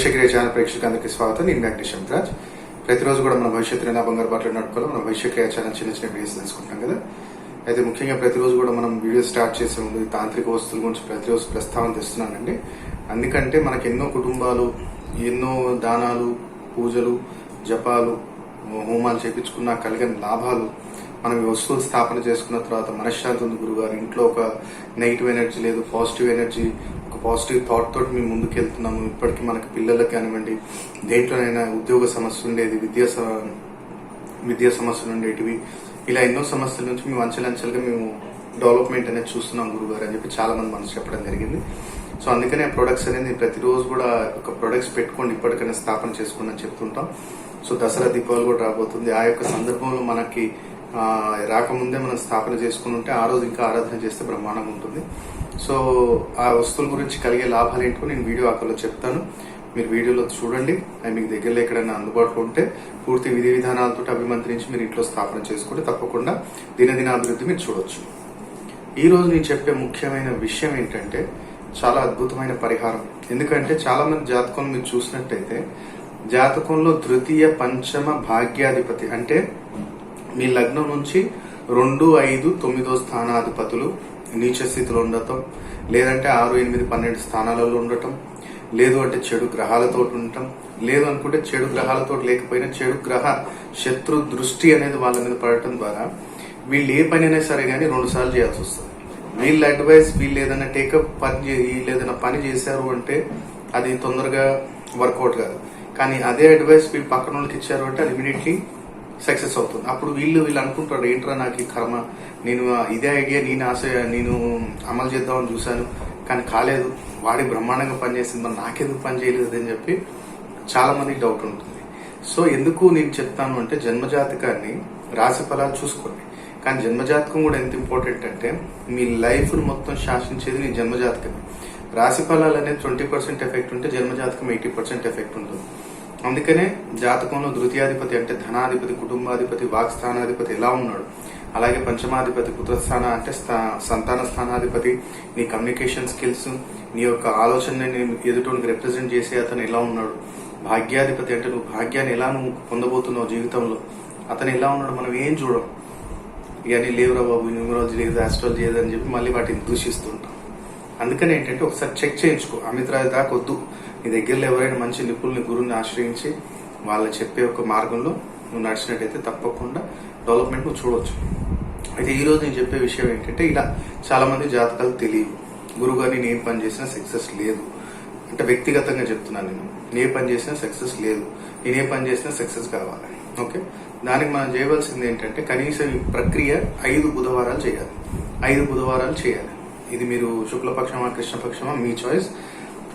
భవిష్యక్రియ channel ప్రేక్షకులందరికీ స్వాగతం. నేను వెంకటేష్ రాజ్. ప్రతిరోజు కూడా మన భవిష్యత్తు ఎలా బంగారు బాటలు నడుపుకోవాలి మన భవిష్యక్రియ ఛానల్ చిన్న చిన్న వీడియోస్ తెలుసుకుంటాం కదా. అయితే ముఖ్యంగా ప్రతిరోజు కూడా మనం వీడియో స్టార్ట్ చేసే ముందు ఈ తాంత్రిక వస్తువుల గురించి ప్రతిరోజు ప్రస్తావన తెస్తున్నానండి. అందుకంటే మనకి ఎన్నో కుటుంబాలు, ఎన్నో దానాలు, పూజలు, జపాలు, హోమాలు చేపించుకున్నా కలిగిన లాభాలు, మనం ఈ వస్తువులు స్థాపన చేసుకున్న తర్వాత మనశ్శాంతి ఉంది గురుగారు, ఇంట్లో ఒక నెగిటివ్ ఎనర్జీ లేదు, పాజిటివ్ ఎనర్జీ, ఒక పాజిటివ్ థాట్ తోటి మేము ముందుకు వెళ్తున్నాము. ఇప్పటికీ మనకి పిల్లలకి కానివ్వండి, దేంట్లోనైనా ఉద్యోగ సమస్య ఉండేది, విద్యా సమస్యలు ఉండేటివి, ఇలా ఎన్నో సమస్యల నుంచి మేము అంచెలంచెలుగా మేము డెవలప్మెంట్ అనేది చూస్తున్నాం గురుగారు అని చెప్పి చాలా మంది మనసు చెప్పడం జరిగింది. సో అందుకనే ప్రొడక్ట్స్ అనేది ప్రతిరోజు కూడా ఒక ప్రొడక్ట్స్ పెట్టుకోండి, ఇప్పటికైనా స్థాపన చేసుకోండి అని చెప్తుంటాం. సో దసరా దీపావళి కూడా రాబోతుంది. ఆ యొక్క సందర్భంలో మనకి రాకముందే మనం స్థాపన చేసుకుని ఉంటే ఆ రోజు ఇంకా ఆరాధన చేస్తే బ్రహ్మాండంగా ఉంటుంది. సో ఆ వస్తువుల గురించి కలిగే లాభాలు ఏంటో నేను వీడియో ఆకల్లో చెప్తాను. మీరు వీడియోలో చూడండి. అవి మీకు దగ్గరలో ఎక్కడైనా అందుబాటులో ఉంటే పూర్తి విధి విధానాలతో అభిమంత్రించి మీరు ఇంట్లో స్థాపన చేసుకుంటే తప్పకుండా దినదినాభివృద్ధి మీరు చూడొచ్చు. ఈ రోజు నేను చెప్పే ముఖ్యమైన విషయం ఏంటంటే చాలా అద్భుతమైన పరిహారం. ఎందుకంటే చాలా మంది జాతకం మీరు చూసినట్టయితే జాతకంలో తృతీయ, పంచమ భాగ్యాధిపతి అంటే మీ లగ్నం నుంచి 2, 5, 9 స్థానాధిపతులు నీచ స్థితిలో ఉండటం, లేదంటే 6, 8, 12 స్థానాలలో ఉండటం, లేదు అంటే చెడు గ్రహాలతో ఉండటం, లేదు అనుకుంటే చెడు గ్రహాలతో లేకపోయినా చెడు గ్రహ శత్రు దృష్టి అనేది వాళ్ళ మీద పడటం ద్వారా వీళ్ళు ఏ పనైనా సరే కానీ 2 సార్లు చేయాల్సి వస్తుంది. వీళ్ళ అడ్వైస్, వీళ్ళు ఏదైనా ఏదైనా పని చేశారు అంటే అది తొందరగా వర్కౌట్ కాదు. కానీ అదే అడ్వైస్ వీళ్ళు పక్కన వాళ్ళకి ఇచ్చారు అంటే అది ఇమీడియట్లీ సక్సెస్ అవుతుంది. అప్పుడు వీళ్ళు అనుకుంటారు, ఏంట్రా నాకు ఈ కర్మ, నేను ఇదే ఐడియా నేను అమలు చేద్దామని చూశాను కానీ కాలేదు, వాడి బ్రహ్మాండంగా పనిచేసింది, మరి నాకెందుకు పని చేయలేదు అని చెప్పి చాలా మందికి డౌట్ ఉంటుంది. సో ఎందుకు నేను చెప్తాను అంటే జన్మజాతకాన్ని, రాశి ఫలాలు చూసుకోండి. కానీ జన్మజాతకం కూడా ఎంత ఇంపార్టెంట్ అంటే మీ లైఫ్ ను మొత్తం శాసించేది మీ జన్మజాతకమే. రాశి ఫలాలు అనేది 20% ఎఫెక్ట్ ఉంటే జన్మజాతకం 80% ఎఫెక్ట్ ఉంటుంది. అందుకనే జాతకంలో ద్వితీయాధిపతి అంటే ధనాధిపతి, కుటుంబాధిపతి, వాక్స్థానాధిపతి ఎలా ఉన్నాడు, అలాగే పంచమాధిపతి పుత్రస్థాన అంటే సంతాన స్థానాధిపతి, నీ కమ్యూనికేషన్ స్కిల్స్, నీ యొక్క ఆలోచనని ఎదుటోనికి రిప్రజెంట్ చేసే అతను ఎలా ఉన్నాడు, భాగ్యాధిపతి అంటే నువ్వు భాగ్యాన్ని ఎలా నువ్వు పొందబోతున్నావు జీవితంలో, అతను ఎలా ఉన్నాడు మనం ఏం చూడం. ఇవన్నీ లేవురా బాబు, న్యూమరాలజీ లేదు, ఆస్ట్రాలజీ లేదు అని చెప్పి మళ్ళీ వాటిని దూషిస్తుంటాం. అందుకని ఏంటంటే ఒకసారి చెక్ చేయించుకో. అమిత్రాజ్ దాకా వద్దు, నీ దగ్గరలో ఎవరైనా మంచి నిపుణుల్ని, గురువుని ఆశ్రయించి వాళ్ళు చెప్పే ఒక మార్గంలో నువ్వు నడిచినట్టయితే తప్పకుండా డెవలప్మెంట్ నువ్వు చూడవచ్చు. అయితే ఈ రోజు నేను చెప్పే విషయం ఏంటంటే ఇలా చాలా మంది జాతకాలు తెలియవు. గురువుగారు నేను ఏం పని చేసినా సక్సెస్ లేదు అంటే వ్యక్తిగతంగా చెప్తున్నాను, నేను ఏ పని చేసినా సక్సెస్ లేదు, నేను ఏ పని చేసినా సక్సెస్ కావాలి. ఓకే, దానికి మనం చేయవలసింది ఏంటంటే కనీసం ఈ ప్రక్రియ 5 బుధవారాలు చేయాలి. 5 బుధవారాలు చేయాలి. ఇది మీరు శుక్లపక్షమా కృష్ణపక్షమా మీ చాయిస్.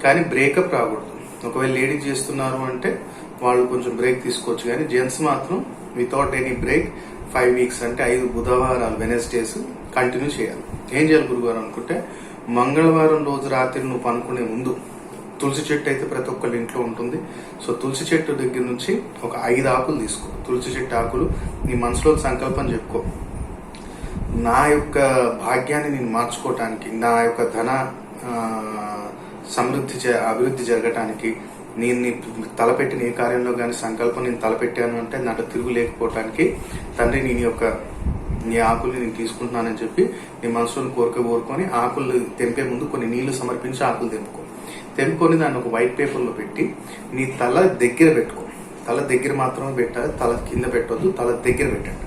కానీ బ్రేకప్ రాకూడదు. ఒకవేళ లేడీస్ చేస్తున్నారు అంటే వాళ్ళు కొంచెం బ్రేక్ తీసుకోవచ్చు, కానీ జెంట్స్ మాత్రం వితౌట్ ఎనీ బ్రేక్ 5 వీక్స్ అంటే 5 బుధవారాలు వెనస్డేస్ కంటిన్యూ చేయాలి. ఏం చేయాలి గురువారం అనుకుంటే మంగళవారం రోజు రాత్రి నువ్వు పనుకునే ముందు తులసి చెట్టు అయితే ప్రతి ఒక్కళ్ళ ఇంట్లో ఉంటుంది. సో తులసి చెట్టు దగ్గర నుంచి ఒక 5 ఆకులు తీసుకో. తులసి చెట్టు ఆకులు నీ మనసులో సంకల్పం చెప్పుకో, నా యొక్క భాగ్యాన్ని నేను మార్చుకోవటానికి, నా యొక్క ధన అభివృద్ధి జరగటానికి, నేను తలపెట్టిన ఏ కార్యంలో కానీ సంకల్పం నేను తలపెట్టాను అంటే నాకు తిరుగు లేకపోవటానికి తండ్రి నీ ఆకుల్ని నేను తీసుకుంటున్నానని చెప్పి నీ మనసులో కోరుకొని ఆకులు తెంపే ముందు కొన్ని నీళ్లు సమర్పించి ఆకులు తెంపుకొని దాన్ని ఒక వైట్ పేపర్లో పెట్టి నీ తల దగ్గర పెట్టుకో. తల దగ్గర మాత్రమే పెట్టాలి, తల కింద పెట్టొద్దు, తల దగ్గర పెట్టండి.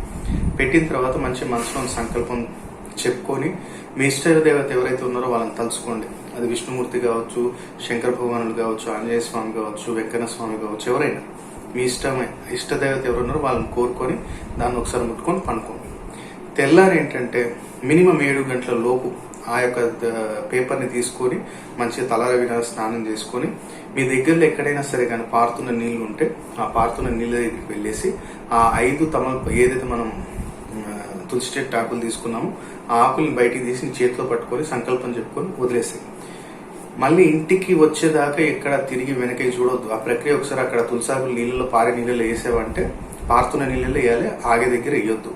పెట్టిన తర్వాత మంచి మనసులో సంకల్పం చెప్పుకొని మీ ఇష్ట దేవత ఎవరైతే ఉన్నారో వాళ్ళని తలుచుకోండి. అది విష్ణుమూర్తి కావచ్చు, శంకర భగవానుడు కావచ్చు, ఆంజనేయ స్వామి కావచ్చు, వెంకన్న స్వామి కావచ్చు, ఎవరైనా మీ ఇష్ట దేవత ఎవరున్నారో వాళ్ళని కోరుకొని దాన్ని ఒకసారి ముట్టుకొని పనుకోండి. తెల్లారి ఏంటంటే మినిమం 7 గంటల లోపు ఆ యొక్క పేపర్ని తీసుకొని మంచిగా తలారవిన స్నానం చేసుకొని మీ దగ్గరలో ఎక్కడైనా సరే కానీ పారుతున్న నీళ్లు ఉంటే ఆ పారుతున్న నీళ్ళ దగ్గరికి వెళ్ళేసి ఆ 5 ఏదైతే మనం తులసి చెట్టు ఆకులు తీసుకున్నామో ఆ ఆకుల్ని బయటికి తీసి నీ చేతిలో పట్టుకొని సంకల్పం చెప్పుకొని వదిలేసాయి. మళ్ళీ ఇంటికి వచ్చేదాకా ఎక్కడ తిరిగి వెనక్కి చూడొద్దు. ఆ ప్రక్రియ ఒకసారి అక్కడ తులసాకులు నీళ్ళలో పారే నీళ్ళలో వేసావంటే పారుతున్న నీళ్ళలో వేయాలి, ఆగే దగ్గర వేయొద్దు.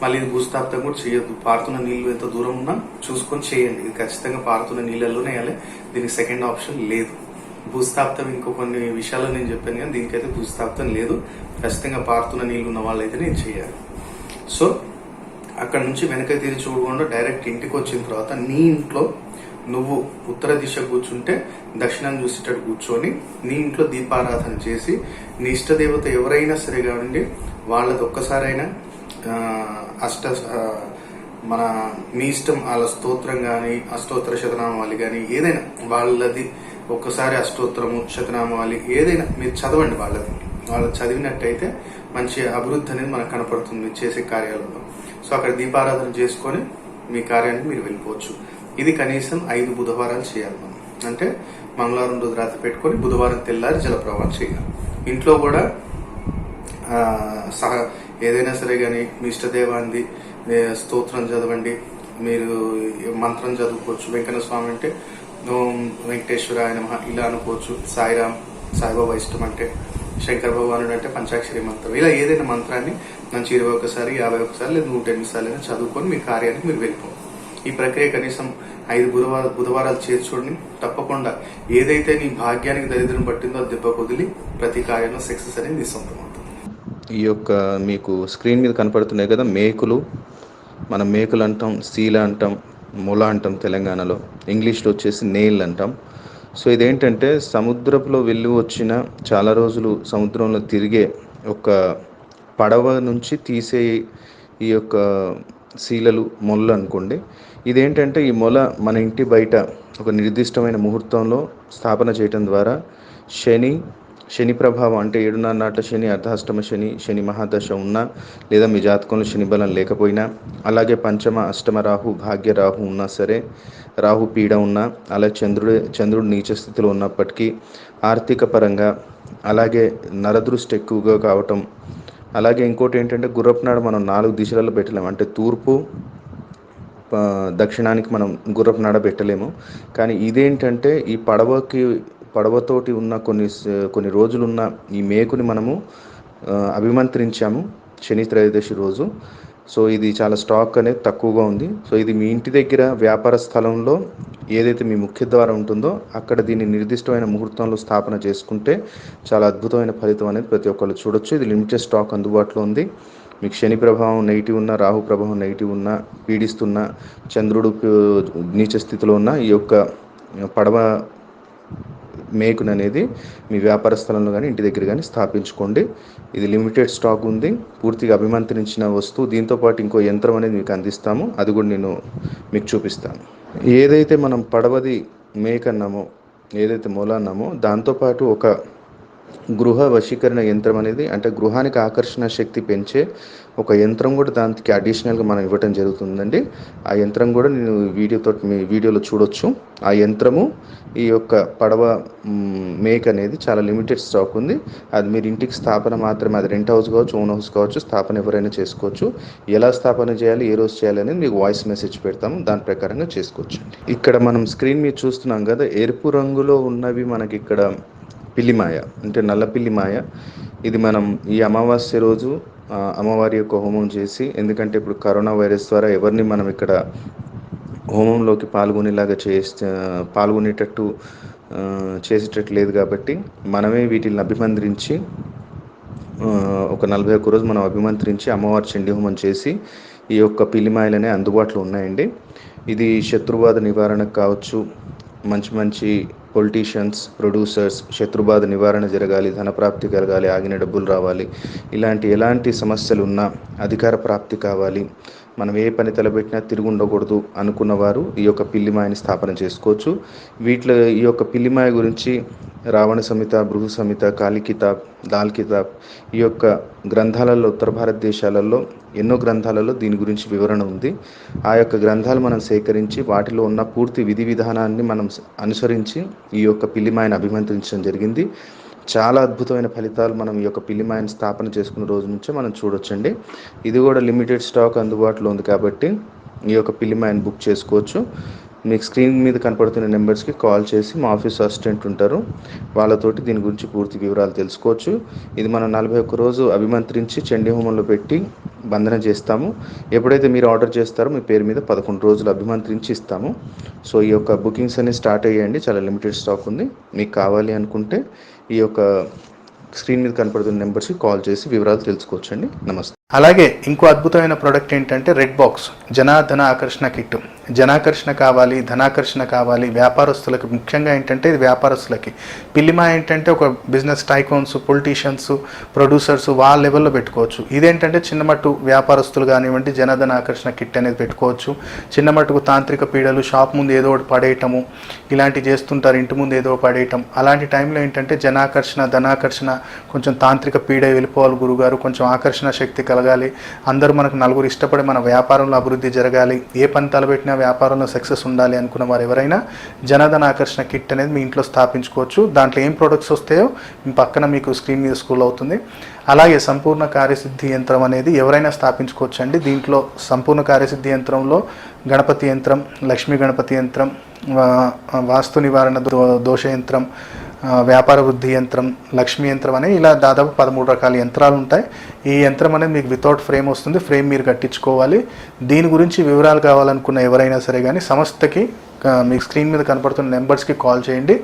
మళ్ళీ ఇది భూస్థాపితం కూడా చేయొద్దు. పారుతున్న నీళ్లు ఎంత దూరం ఉన్నా చూసుకొని చేయండి. ఇది ఖచ్చితంగా పారుతున్న నీళ్ళల్లోనే వేయాలి, దీనికి సెకండ్ ఆప్షన్ లేదు. భూస్థాపితం ఇంకో కొన్ని విషయాలు నేను చెప్పాను, కానీ దీనికైతే భూస్థాపితం లేదు. ఖచ్చితంగా పారుతున్న నీళ్లు ఉన్న వాళ్ళైతే నేను చేయాలి. సో అక్కడ నుంచి వెనక తిరిగి చూడకుండా డైరెక్ట్ ఇంటికి వచ్చిన తర్వాత నీ ఇంట్లో నువ్వు ఉత్తర దిశ కూర్చుంటే దక్షిణం చూసేటట్టు కూర్చొని నీ ఇంట్లో దీపారాధన చేసి నీ ఇష్టదేవత ఎవరైనా సరే కావండి వాళ్ళది ఒక్కసారైనా మన మీ ఇష్టం వాళ్ళ స్తోత్రం కానీ అష్టోత్తర శతనామావళి కానీ ఏదైనా వాళ్ళది ఒక్కసారి అష్టోత్తరము శతనామావళి ఏదైనా మీరు చదవండి. వాళ్ళు చదివినట్టయితే మంచి అభివృద్ధి అనేది మనకు కనపడుతుంది చేసే కార్యాలలో. సో అక్కడ దీపారాధన చేసుకొని మీ కార్యానికి మీరు వెళ్ళిపోవచ్చు. ఇది కనీసం 5 బుధవారాలు చేయాలి మనం. అంటే మంగళవారం రోజు రాత్రి పెట్టుకొని బుధవారం తెల్లారి జలప్రవాహం చేయాలి. ఇంట్లో కూడా ఏదైనా సరే కానీ మీ ఇష్టదేవాన్ని స్తోత్రం చదవండి, మీరు మంత్రం చదువుకోవచ్చు. వెంకన్న స్వామి అంటే ఓం వెంకటేశ్వరాయ నమః ఇలా అనుకోవచ్చు. సాయిరామ్ సాయిబాబా ఇష్టం అంటే శంకర భగవానుడు అంటే పంచాక్షరి మంత్రం, ఇలా ఏదైనా మంత్రాన్ని మంచి 21 51 లేదా 108 సార్లు చదువుకొని మీ కార్యానికి మీరు వెళ్ళిపోవాలి. ఈ ప్రక్రియ కనీసం 5 బుధవారాలు చేసి చూడండి. తప్పకుండా ఏదైతే నీ భాగ్యానికి దరిద్రం పట్టిందో అది దెబ్బ కుదిలి ప్రతి కార్యంలో సక్సెస్ అనేది నీ సొంతం అవుతుంది. ఈ యొక్క మీకు స్క్రీన్ మీద కనపడుతున్నాయి కదా మేకులు, మనం మేకులు అంటాం, సీల అంటాం, మొల అంటాం తెలంగాణలో, ఇంగ్లీష్లో వచ్చేసి నెయిల్ అంటాం. సో ఇదేంటంటే సముద్రంలో వెళ్ళి వచ్చిన చాలా రోజులు సముద్రంలో తిరిగే ఒక పడవ నుంచి తీసే ఈ యొక్క శీలలు మొల్ల అనుకోండి. ఇదేంటంటే ఈ మొల మన ఇంటి బయట ఒక నిర్దిష్టమైన ముహూర్తంలో స్థాపన చేయటం ద్వారా శని ప్రభావం అంటే 7.5 నాట్ల శని, అర్ధాష్టమ శని, శని మహాదశ ఉన్నా లేదా మీ జాతకంలో శని బలం లేకపోయినా, అలాగే పంచమ అష్టమ రాహు భాగ్య రాహు ఉన్నా సరే, రాహు పీడ ఉన్నా, అలాగే చంద్రుడు నీచ స్థితిలో ఉన్నప్పటికీ ఆర్థిక పరంగా, అలాగే నరదృష్టి ఎక్కువగా కావటం, అలాగే ఇంకోటి ఏంటంటే గుర్రపునాడ మనం 4 దిశలలో పెట్టలేము. అంటే తూర్పు దక్షిణానికి మనం గుర్రపునాడ పెట్టలేము. కానీ ఇదేంటంటే ఈ పడవతోటి ఉన్న కొన్ని రోజులున్న ఈ మేకుని మనము అభిమంత్రించాము శని త్రయోదశి రోజు. సో ఇది చాలా స్టాక్ అనేది తక్కువగా ఉంది. సో ఇది మీ ఇంటి దగ్గర వ్యాపార స్థలంలో ఏదైతే మీ ముఖ్య ద్వారం ఉంటుందో అక్కడ దీన్ని నిర్దిష్టమైన ముహూర్తంలో స్థాపన చేసుకుంటే చాలా అద్భుతమైన ఫలితం అనేది ప్రతి ఒక్కళ్ళు చూడొచ్చు. ఇది లిమిటెడ్ స్టాక్ అందుబాటులో ఉంది. మీకు శని ప్రభావం నెగిటివ్ ఉన్నా, రాహు ప్రభావం నెగిటివ్ ఉన్నా, పీడిస్తున్న, చంద్రుడు నీచ స్థితిలో ఉన్న ఈ యొక్క పడవ మేకున్ అనేది మీ వ్యాపార స్థలంలో కానీ ఇంటి దగ్గర కానీ స్థాపించుకోండి. ఇది లిమిటెడ్ స్టాక్ ఉంది, పూర్తిగా అభిమంత్రించిన వస్తువు. దీంతోపాటు ఇంకో యంత్రం అనేది మీకు అందిస్తాము, అది కూడా నేను మీకు చూపిస్తాను. ఏదైతే మనం పడవది మేక్ అన్నామో, ఏదైతే మొల అన్నామో, దాంతోపాటు ఒక గృహ వశీకరణ యంత్రం అనేది, అంటే గృహానికి ఆకర్షణ శక్తి పెంచే ఒక యంత్రం కూడా దానికి అడిషనల్గా మనం ఇవ్వటం జరుగుతుందండి. ఆ యంత్రం కూడా నేను మీ వీడియోలో చూడొచ్చు. ఆ యంత్రము ఈ యొక్క పడవ మేక్ అనేది చాలా లిమిటెడ్ స్టాక్ ఉంది. అది మీరు ఇంటికి స్థాపన మాత్రమే, అది రెంట్ హౌస్ కావచ్చు, ఓన్ హౌస్ కావచ్చు, స్థాపన ఎవరైనా చేసుకోవచ్చు. ఎలా స్థాపన చేయాలి, ఏ రోజు చేయాలి అనేది మీకు వాయిస్ మెసేజ్ పెడతాము, దాని ప్రకారంగా చేసుకోవచ్చు. ఇక్కడ మనం స్క్రీన్ మీద చూస్తున్నాం కదా, ఎరుపు రంగులో ఉన్నవి మనకి ఇక్కడ పిల్లిమాయ, అంటే నల్ల పిల్లిమాయ. ఇది మనం ఈ అమావాస్య రోజు అమ్మవారి యొక్క హోమం చేసి, ఎందుకంటే ఇప్పుడు కరోనా వైరస్ ద్వారా ఎవరిని మనం ఇక్కడ హోమంలోకి పాల్గొనేటట్టు చేసేటట్టు లేదు కాబట్టి మనమే వీటిని అభిమంత్రించి ఒక 41 రోజు మనం అభిమంత్రించి అమ్మవారి చండీ హోమం చేసి ఈ యొక్క పిల్లిమాయలనే అందుబాటులో ఉన్నాయండి. ఇది శత్రుబాధ నివారణకు కావచ్చు, మంచి పొలిటీషియన్స్, ప్రొడ్యూసర్స్, శత్రుబాధ నివారణ జరగాలి, ధనప్రాప్తి కలగాలి, ఆగిన డబ్బులు రావాలి, ఎలాంటి సమస్యలు ఉన్నా అధికార ప్రాప్తి కావాలి, మనం ఏ పని తలపెట్టినా తిరిగి ఉండకూడదు అనుకున్నవారు ఈ యొక్క పిల్లిమాయని స్థాపన చేసుకోవచ్చు. వీటిలో ఈ యొక్క పిల్లిమాయ గురించి రావణ సంహిత, బృహ సంహిత, కాళీ కితాబ్, దాల్ కితాబ్, ఈ యొక్క గ్రంథాలలో, ఉత్తర భారతదేశాలలో ఎన్నో గ్రంథాలలో దీని గురించి వివరణ ఉంది. ఆ యొక్క గ్రంథాలు మనం సేకరించి వాటిలో ఉన్న పూర్తి విధి విధానాన్ని మనం అనుసరించి ఈ యొక్క పిల్లిమాయని అభిమంత్రించడం జరిగింది. చాలా అద్భుతమైన ఫలితాలు మనం ఈ యొక్క పిల్లిమాయని స్థాపన చేసుకున్న రోజు నుంచే మనం చూడొచ్చండి. ఇది కూడా లిమిటెడ్ స్టాక్ అందుబాటులో ఉంది కాబట్టి ఈ యొక్క పిల్లిమాయని బుక్ చేసుకోవచ్చు. మీకు స్క్రీన్ మీద కనపడుతున్న నెంబర్స్కి కాల్ చేసి మా ఆఫీస్ అసిస్టెంట్ ఉంటారు, వాళ్ళతోటి దీని గురించి పూర్తి వివరాలు తెలుసుకోవచ్చు. ఇది మనం 41 రోజు అభిమంత్రించి చండీ హోమంలో పెట్టి బంధన చేస్తాము. ఎప్పుడైతే మీరు ఆర్డర్ చేస్తారో మీ పేరు మీద 11 రోజులు అభిమంత్రించి ఇస్తాము. సో ఈ యొక్క బుకింగ్స్ అనేవి స్టార్ట్ అయ్యాయండి, చాలా లిమిటెడ్ స్టాక్ ఉంది. మీకు కావాలి అనుకుంటే ఈ యొక్క స్క్రీన్ మీద కనపడుతున్న నెంబర్స్కి కాల్ చేసి వివరాలు తెలుసుకోవచ్చండి. నమస్తే. అలాగే ఇంకో అద్భుతమైన ప్రోడక్ట్ ఏంటంటే రెడ్ బాక్స్ ధన ఆకర్షణ కిట్. జనాకర్షణ కావాలి, ధనాకర్షణ కావాలి వ్యాపారస్తులకు, ముఖ్యంగా ఏంటంటే ఇది వ్యాపారస్తులకి. పిల్లిమా ఏంటంటే ఒక బిజినెస్ టైకోన్స్, పొలిటీషియన్స్, ప్రొడ్యూసర్స్ వాళ్ళ లెవెల్లో పెట్టుకోవచ్చు. ఇదేంటంటే చిన్నమట్టు వ్యాపారస్తులు కానివ్వండి జనధన ఆకర్షణ కిట్ అనేది పెట్టుకోవచ్చు. చిన్నమట్టుకు తాంత్రిక పీడలు, షాప్ ముందు ఏదో ఒకటి పడేయటము ఇలాంటివి చేస్తుంటారు, ఇంటి ముందు ఏదో పడేయటం. అలాంటి టైంలో ఏంటంటే జనాకర్షణ, ధనాకర్షణ, కొంచెం తాంత్రిక పీడ వెళ్ళిపోవాలి గురుగారు, కొంచెం ఆకర్షణ శక్తి కలగాలి, అందరూ మనకు నలుగురు ఇష్టపడి మన వ్యాపారంలో అభివృద్ధి జరగాలి, ఏ పని తలపెట్టినా వ్యాపారంలో సక్సెస్ ఉండాలి అనుకున్న వారు ఎవరైనా జనధన ఆకర్షణ కిట్ అనేది మీ ఇంట్లో స్థాపించుకోవచ్చు. దాంట్లో ఏం ప్రొడక్ట్స్ వస్తాయో మీ పక్కన మీకు స్క్రీన్ మీద స్క్రోల్ అవుతుంది. అలాగే సంపూర్ణ కార్యసిద్ధి యంత్రం అనేది ఎవరైనా స్థాపించుకోవచ్చు అండి. దీంట్లో సంపూర్ణ కార్యసిద్ధి యంత్రంలో గణపతి యంత్రం, లక్ష్మీ గణపతి యంత్రం, వాస్తు నివారణ దోష యంత్రం, వ్యాపార వృద్ధి యంత్రం, లక్ష్మీ యంత్రం అని ఇలా దాదాపు 13 రకాల యంత్రాలు ఉంటాయి. ఈ యంత్రం అనేది మీకు వితౌట్ ఫ్రేమ్ వస్తుంది, ఫ్రేమ్ మీరు కట్టించుకోవాలి. దీని గురించి వివరాలు కావాలనుకున్న ఎవరైనా సరే కానీ సంస్థకి మీకు స్క్రీన్ మీద కనపడుతున్న నెంబర్స్కి కాల్ చేయండి.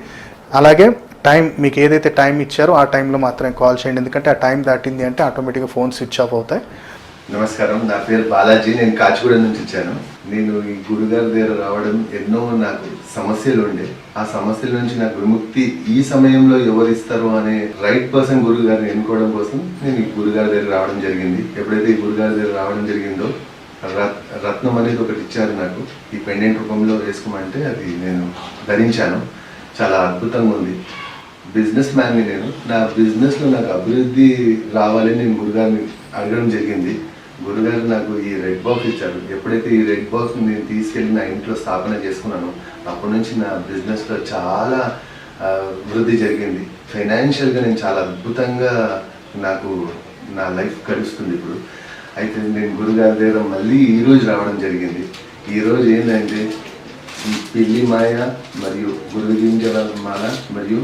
అలాగే టైం మీకు ఏదైతే టైం ఇచ్చారో ఆ టైంలో మాత్రమే కాల్ చేయండి, ఎందుకంటే ఆ టైం దాటింది అంటే ఆటోమేటిక్గా ఫోన్ స్విచ్ ఆఫ్ అవుతాయి. నమస్కారం, నా పేరు బాలాజీ. నేను కాచిగూడ నుంచి వచ్చాను. నేను ఈ గురుగారి దగ్గర రావడం ఎన్నో నాకు సమస్యలు ఉండే, ఆ సమస్యల నుంచి నాకు విముక్తి ఈ సమయంలో ఎవరు ఇస్తారు అనే రైట్ పర్సన్ గురుగారిని ఎన్నుకోవడం కోసం నేను ఈ గురుగారి దగ్గర రావడం జరిగింది. ఎప్పుడైతే ఈ గురుగారి దగ్గర రావడం జరిగిందో రత్నం అనేది ఒకటి ఇచ్చారు నాకు, ఈ పెండెంట్ రూపంలో వేసుకోమంటే అది నేను ధరించాను. చాలా అద్భుతంగా ఉంది. బిజినెస్ మ్యాన్ని నేను, నా బిజినెస్లో నాకు అభివృద్ధి రావాలని నేను గురుగారిని అడగడం జరిగింది. గురుగారు నాకు ఈ రెడ్ బాక్స్ ఇచ్చారు. ఎప్పుడైతే ఈ రెడ్ బాక్స్ నేను తీసుకెళ్ళి నా ఇంట్లో స్థాపన చేసుకున్నానో అప్పటి నుంచి నా బిజినెస్లో చాలా వృద్ధి జరిగింది. ఫైనాన్షియల్గా నేను చాలా అద్భుతంగా నాకు నా లైఫ్ గడుస్తుంది ఇప్పుడు. అయితే నేను గురుగారి దగ్గర మళ్ళీ ఈరోజు రావడం జరిగింది. ఈరోజు ఏంటంటే ఈ పిల్లి మాయ మరియు గురుగింజల మాల మరియు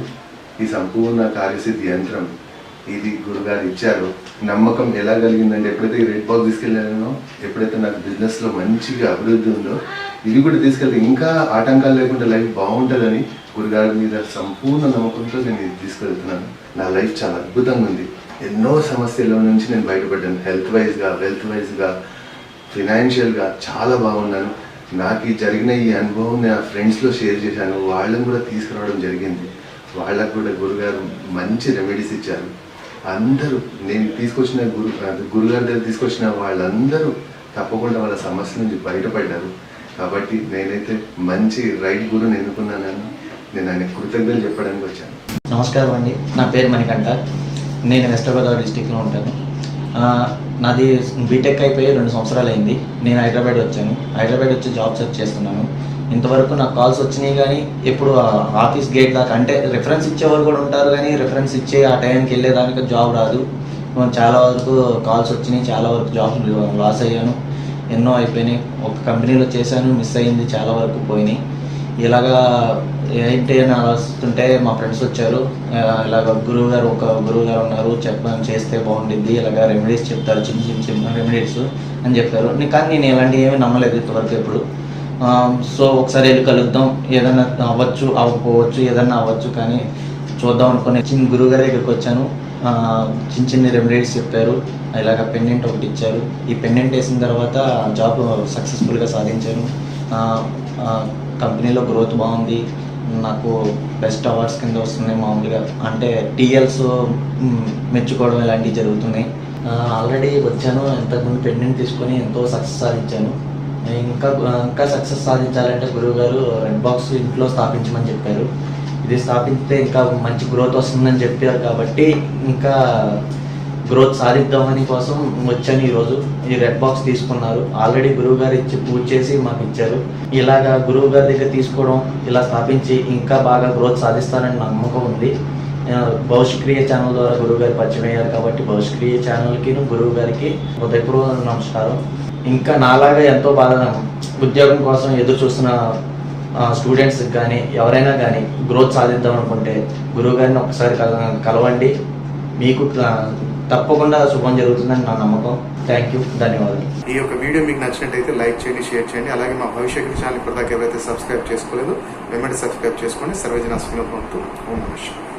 ఈ సంపూర్ణ కార్యసిద్ధి యంత్రం ఇది గురుగారు ఇచ్చారు. నమ్మకం ఎలా కలిగిందంటే ఎప్పుడైతే ఈ రెడ్ బాక్స్ తీసుకెళ్ళానో, ఎప్పుడైతే నాకు బిజినెస్లో మంచిగా అభివృద్ధి ఉందో ఇవి కూడా తీసుకెళ్తే ఇంకా ఆటంకాలు లేకుండా లైఫ్ బాగుంటుందని గురుగారి మీద సంపూర్ణ నమ్మకంతో నేను ఇది తీసుకెళ్తున్నాను. నా లైఫ్ చాలా అద్భుతంగా ఉంది. ఎన్నో సమస్యల నుంచి నేను బయటపడ్డాను. హెల్త్ వైజ్గా ఫినాన్షియల్గా చాలా బాగున్నాను. నాకు ఈ జరిగిన ఈ అనుభవం నా ఫ్రెండ్స్లో షేర్ చేశాను, వాళ్ళని కూడా తీసుకురావడం జరిగింది. వాళ్ళకు కూడా గురుగారు మంచి రెమెడీస్ ఇచ్చారు. అందరూ నేను తీసుకొచ్చిన గురుగారి దగ్గర తీసుకొచ్చిన వాళ్ళందరూ తప్పకుండా వాళ్ళ సమస్య నుంచి బయటపడ్డారు. కాబట్టి నేనైతే మంచి రైట్ గురుని ఎన్నుకున్నానని నేను ఆయన కృతజ్ఞతలు చెప్పడానికి వచ్చాను. నమస్కారం అండి, నా పేరు మణికంఠ. నేను వెస్ట్ గోదావరి డిస్టిక్లో ఉంటాను. నాది బీటెక్ అయిపోయి 2 సంవత్సరాలు అయింది. నేను హైదరాబాద్ వచ్చి జాబ్ సెర్చ్ చేస్తున్నాను. ఇంతవరకు నాకు కాల్స్ వచ్చినాయి, కానీ ఎప్పుడు ఆఫీస్ గేట్ దాకా, అంటే రిఫరెన్స్ ఇచ్చేవారు కూడా ఉంటారు, కానీ రిఫరెన్స్ ఇచ్చే ఆ టైంకి వెళ్ళేదానికి జాబ్ రాదు. చాలా వరకు కాల్స్ వచ్చినాయి, చాలా వరకు జాబ్ లాస్ అయ్యాను. ఎన్నో అయిపోయినాయి. ఒక కంపెనీలో చేశాను, మిస్ అయింది, చాలా వరకు పోయినాయి. ఇలాగా ఏంటి అని ఆలోచిస్తుంటే మా ఫ్రెండ్స్ వచ్చారు. ఇలాగ ఒక గురువు గారు ఉన్నారు, చేస్తే బాగుంటుంది, ఇలాగ రెమెడీస్ చెప్తారు, చిన్న రెమెడీస్ అని చెప్పారు. కానీ నేను ఇలాంటివి ఏమీ నమ్మలేదు ఇంతవరకు ఎప్పుడు. సో ఒకసారి వెళ్ళి కలుద్దాం, ఏదైనా అవ్వచ్చు అవ్వకపోవచ్చు, ఏదన్నా అవ్వచ్చు, కానీ చూద్దాం అనుకుని చిన్న గురువుగారి దగ్గరికి వచ్చాను. చిన్న రెమెడీస్ చెప్పారు. ఇలాగ పెండెంట్ ఒకటి ఇచ్చారు. ఈ పెండెంట్ వేసిన తర్వాత జాబ్ సక్సెస్ఫుల్గా సాధించాను. కంపెనీలో గ్రోత్ బాగుంది. నాకు బెస్ట్ అవార్డ్స్ కింద వస్తున్నాయి. మామూలుగా అంటే టీఎల్స్ మెచ్చుకోవడం ఇలాంటివి జరుగుతున్నాయి. ఆల్రెడీ వచ్చాను, ఇంతకుముందు పెండెంట్ తీసుకొని ఎంతో సక్సెస్ సాధించాను. ఇంకా సక్సెస్ సాధించాలంటే గురువుగారు రెడ్ బాక్స్ ఇంట్లో స్థాపించమని చెప్పారు. ఇది స్థాపిస్తే ఇంకా మంచి గ్రోత్ వస్తుందని చెప్పారు. కాబట్టి ఇంకా గ్రోత్ సాధిద్దామని కోసం వచ్చాను. ఈరోజు ఈ రెడ్ బాక్స్ తీసుకున్నారు. ఆల్రెడీ గురువుగారు ఇచ్చి పూజ చేసి మాకు ఇచ్చారు. ఇలాగా గురువుగారి దగ్గర తీసుకోవడం, ఇలా స్థాపించి ఇంకా బాగా గ్రోత్ సాధిస్తానని నమ్మకం ఉంది. భవిష్క్రియ ఛానల్ ద్వారా గురువుగారు పరిచయం అయ్యారు. కాబట్టి భవిష్క్రియ ఛానల్కి గురువుగారికి హృదయపూర్వక నమస్కారం. ఇంకా నాలాగా ఎంతో బాగా ఉద్యోగం కోసం ఎదురు చూస్తున్న స్టూడెంట్స్కి కానీ ఎవరైనా కానీ గ్రోత్ సాధిద్దాం అనుకుంటే గురువు గారిని ఒకసారి కలవండి. మీకు తప్పకుండా శుభం జరుగుతుందని నా నమ్మకం. థ్యాంక్ యూ, ధన్యవాదాలు. ఈ యొక్క వీడియో మీకు నచ్చినట్టయితే లైక్ చేయండి, షేర్ చేయండి. అలాగే మా భవిష్యత్తు ఛానల్ ఇప్పటిదాకా ఎవరైతే సబ్స్క్రైబ్ చేసుకోలేదో వెంబడి సబ్స్క్రైబ్ చేసుకోండి. సర్వజన సుఖినో భవంతు. ఓం నమః శివాయ.